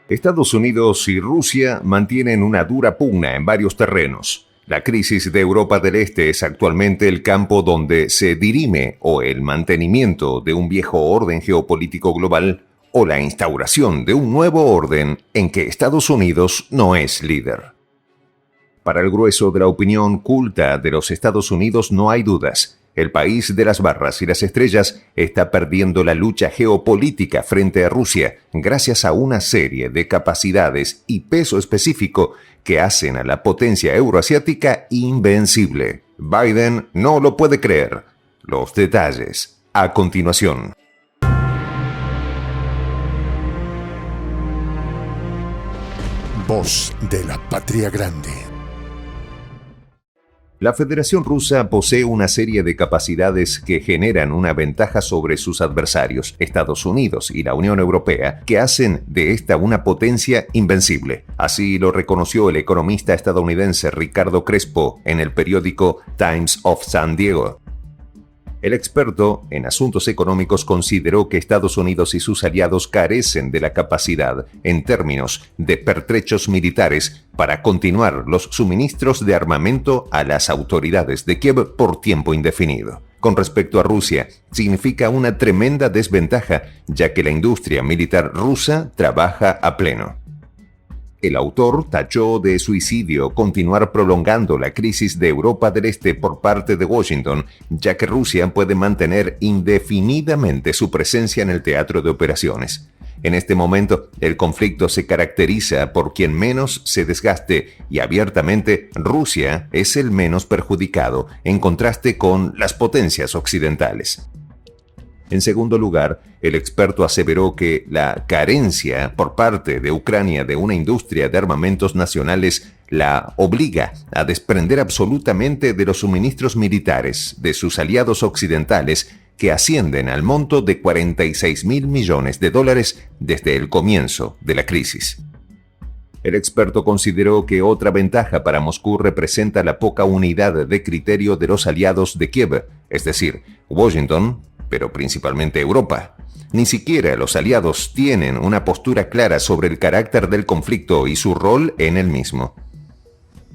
Estados Unidos y Rusia mantienen una dura pugna en varios terrenos. La crisis de Europa del Este es actualmente el campo donde se dirime o el mantenimiento de un viejo orden geopolítico global o la instauración de un nuevo orden en que Estados Unidos no es líder. Para el grueso de la opinión culta de los Estados Unidos no hay dudas. El país de las barras y las estrellas está perdiendo la lucha geopolítica frente a Rusia gracias a una serie de capacidades y peso específico que hacen a la potencia euroasiática invencible. Biden no lo puede creer. Los detalles a continuación. Voz de la Patria Grande. La Federación Rusa posee una serie de capacidades que generan una ventaja sobre sus adversarios, Estados Unidos y la Unión Europea, que hacen de esta una potencia invencible. Así lo reconoció el economista estadounidense Ricardo Crespo en el periódico Times of San Diego. El experto en asuntos económicos consideró que Estados Unidos y sus aliados carecen de la capacidad, en términos de pertrechos militares, para continuar los suministros de armamento a las autoridades de Kiev por tiempo indefinido. Con respecto a Rusia, significa una tremenda desventaja, ya que la industria militar rusa trabaja a pleno. El autor tachó de suicidio continuar prolongando la crisis de Europa del Este por parte de Washington, ya que Rusia puede mantener indefinidamente su presencia en el teatro de operaciones. En este momento, el conflicto se caracteriza por quien menos se desgaste y abiertamente Rusia es el menos perjudicado, en contraste con las potencias occidentales. En segundo lugar, el experto aseveró que la carencia por parte de Ucrania de una industria de armamentos nacionales la obliga a desprender absolutamente de los suministros militares de sus aliados occidentales, que ascienden al monto de $46.000 millones desde el comienzo de la crisis. El experto consideró que otra ventaja para Moscú representa la poca unidad de criterio de los aliados de Kiev, es decir, Washington, pero principalmente Europa. Ni siquiera los aliados tienen una postura clara sobre el carácter del conflicto y su rol en el mismo.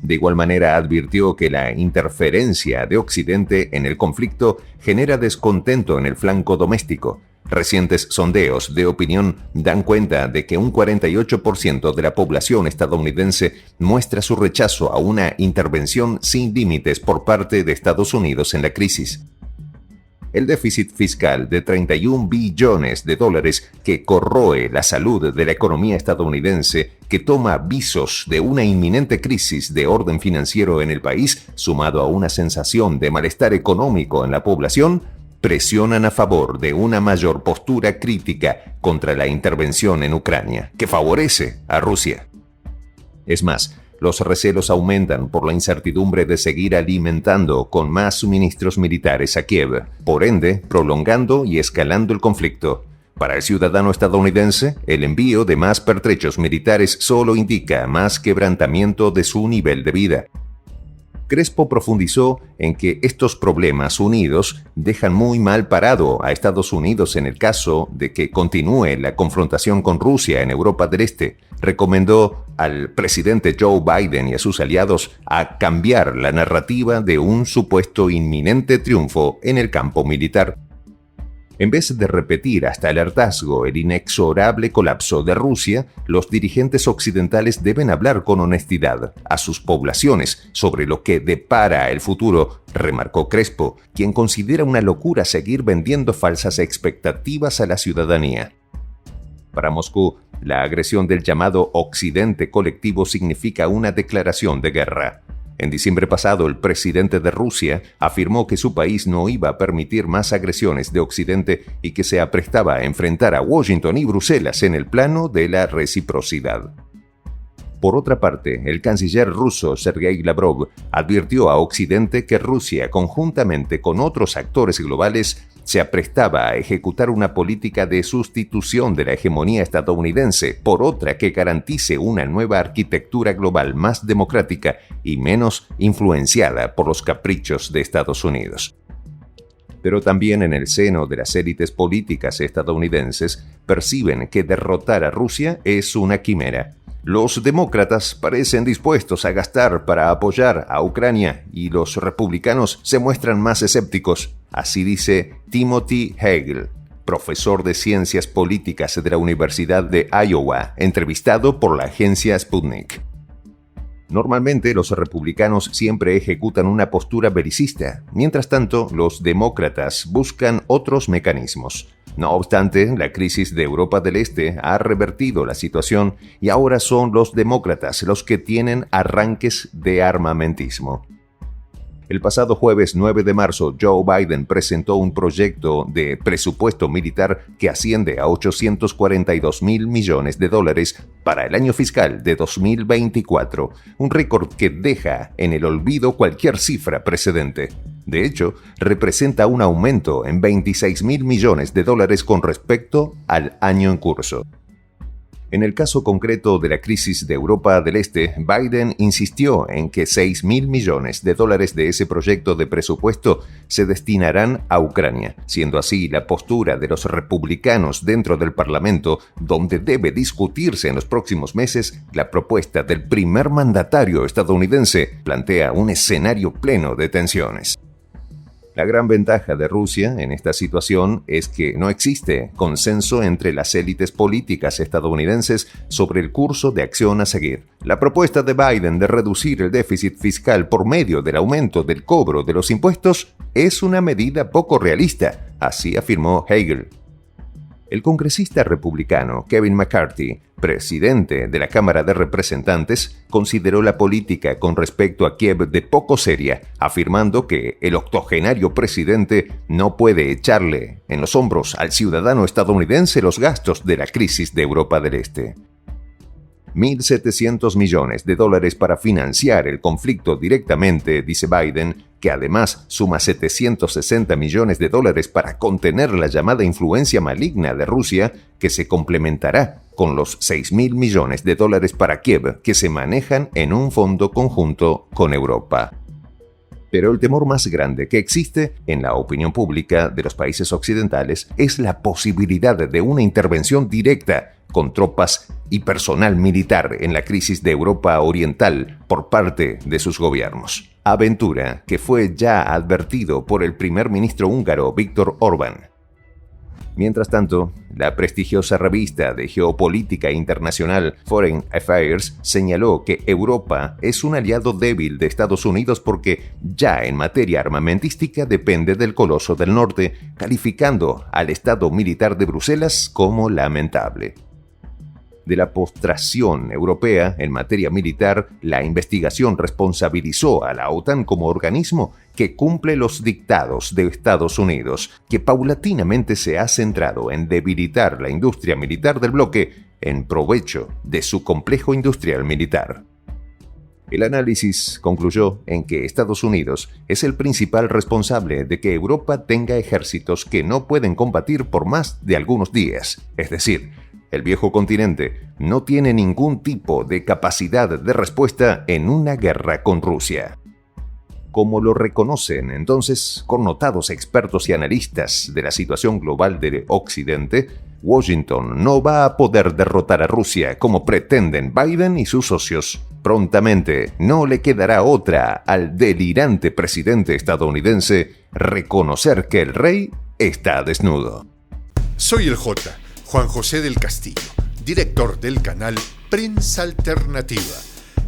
De igual manera, advirtió que la interferencia de Occidente en el conflicto genera descontento en el flanco doméstico. Recientes sondeos de opinión dan cuenta de que un 48% de la población estadounidense muestra su rechazo a una intervención sin límites por parte de Estados Unidos en la crisis. El déficit fiscal de $31 billones que corroe la salud de la economía estadounidense, que toma visos de una inminente crisis de orden financiero en el país, sumado a una sensación de malestar económico en la población, presionan a favor de una mayor postura crítica contra la intervención en Ucrania, que favorece a Rusia. Es más, los recelos aumentan por la incertidumbre de seguir alimentando con más suministros militares a Kiev, por ende, prolongando y escalando el conflicto. Para el ciudadano estadounidense, el envío de más pertrechos militares solo indica más quebrantamiento de su nivel de vida. Crespo profundizó en que estos problemas unidos dejan muy mal parado a Estados Unidos en el caso de que continúe la confrontación con Rusia en Europa del Este. Recomendó al presidente Joe Biden y a sus aliados a cambiar la narrativa de un supuesto inminente triunfo en el campo militar. En vez de repetir hasta el hartazgo el inexorable colapso de Rusia, los dirigentes occidentales deben hablar con honestidad a sus poblaciones sobre lo que depara el futuro, remarcó Crespo, quien considera una locura seguir vendiendo falsas expectativas a la ciudadanía. Para Moscú, la agresión del llamado Occidente colectivo significa una declaración de guerra. En diciembre pasado, el presidente de Rusia afirmó que su país no iba a permitir más agresiones de Occidente y que se aprestaba a enfrentar a Washington y Bruselas en el plano de la reciprocidad. Por otra parte, el canciller ruso Sergei Lavrov advirtió a Occidente que Rusia, conjuntamente con otros actores globales, se aprestaba a ejecutar una política de sustitución de la hegemonía estadounidense por otra que garantice una nueva arquitectura global más democrática y menos influenciada por los caprichos de Estados Unidos. Pero también en el seno de las élites políticas estadounidenses perciben que derrotar a Rusia es una quimera. Los demócratas parecen dispuestos a gastar para apoyar a Ucrania y los republicanos se muestran más escépticos. Así dice Timothy Hagel, profesor de Ciencias Políticas de la Universidad de Iowa, entrevistado por la agencia Sputnik. Normalmente los republicanos siempre ejecutan una postura belicista, mientras tanto los demócratas buscan otros mecanismos. No obstante, la crisis de Europa del Este ha revertido la situación y ahora son los demócratas los que tienen arranques de armamentismo. El pasado jueves 9 de marzo, Joe Biden presentó un proyecto de presupuesto militar que asciende a $842.000 millones para el año fiscal de 2024, un récord que deja en el olvido cualquier cifra precedente. De hecho, representa un aumento en $26.000 millones con respecto al año en curso. En el caso concreto de la crisis de Europa del Este, Biden insistió en que $6.000 millones de ese proyecto de presupuesto se destinarán a Ucrania, siendo así la postura de los republicanos dentro del Parlamento, donde debe discutirse en los próximos meses la propuesta del primer mandatario estadounidense, plantea un escenario pleno de tensiones. La gran ventaja de Rusia en esta situación es que no existe consenso entre las élites políticas estadounidenses sobre el curso de acción a seguir. La propuesta de Biden de reducir el déficit fiscal por medio del aumento del cobro de los impuestos es una medida poco realista, así afirmó Hagel. El congresista republicano Kevin McCarthy, presidente de la Cámara de Representantes, consideró la política con respecto a Kiev de poco seria, afirmando que el octogenario presidente no puede echarle en los hombros al ciudadano estadounidense los gastos de la crisis de Europa del Este. $1.700 millones para financiar el conflicto directamente, dice Biden, que además suma $760 millones para contener la llamada influencia maligna de Rusia, que se complementará con los $6.000 millones para Kiev, que se manejan en un fondo conjunto con Europa. Pero el temor más grande que existe en la opinión pública de los países occidentales es la posibilidad de una intervención directa con tropas y personal militar en la crisis de Europa Oriental por parte de sus gobiernos. Aventura que fue ya advertido por el primer ministro húngaro Viktor Orbán. Mientras tanto, la prestigiosa revista de geopolítica internacional Foreign Affairs señaló que Europa es un aliado débil de Estados Unidos porque ya en materia armamentística depende del Coloso del Norte, calificando al Estado militar de Bruselas como lamentable. De la postración europea en materia militar, la investigación responsabilizó a la OTAN como organismo que cumple los dictados de Estados Unidos, que paulatinamente se ha centrado en debilitar la industria militar del bloque en provecho de su complejo industrial militar. El análisis concluyó en que Estados Unidos es el principal responsable de que Europa tenga ejércitos que no pueden combatir por más de algunos días, es decir, el viejo continente no tiene ningún tipo de capacidad de respuesta en una guerra con Rusia. Como lo reconocen entonces connotados expertos y analistas de la situación global del Occidente, Washington no va a poder derrotar a Rusia como pretenden Biden y sus socios. Prontamente no le quedará otra al delirante presidente estadounidense reconocer que el rey está desnudo. Soy el J. Juan José del Castillo, director del canal Prensa Alternativa.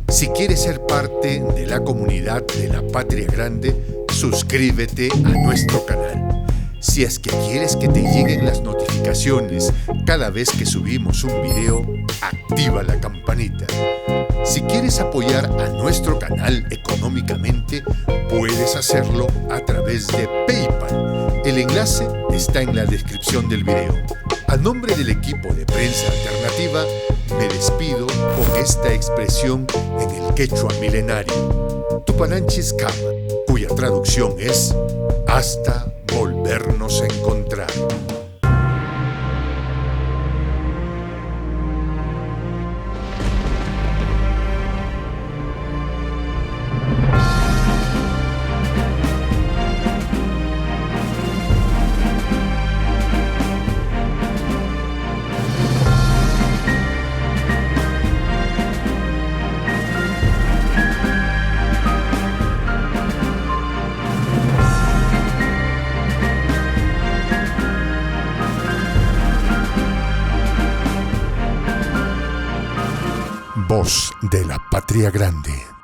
Si quieres ser parte de la comunidad de la Patria Grande, suscríbete a nuestro canal. Si es que quieres que te lleguen las notificaciones cada vez que subimos un video, activa la campanita. Si quieres apoyar a nuestro canal económicamente, puedes hacerlo a través de PayPal. El enlace está en la descripción del video. A nombre del equipo de Prensa Alternativa, me despido con esta expresión en el quechua milenario, Tupananchis Kama, cuya traducción es hasta volvernos a encontrar. Voz de la Patria Grande.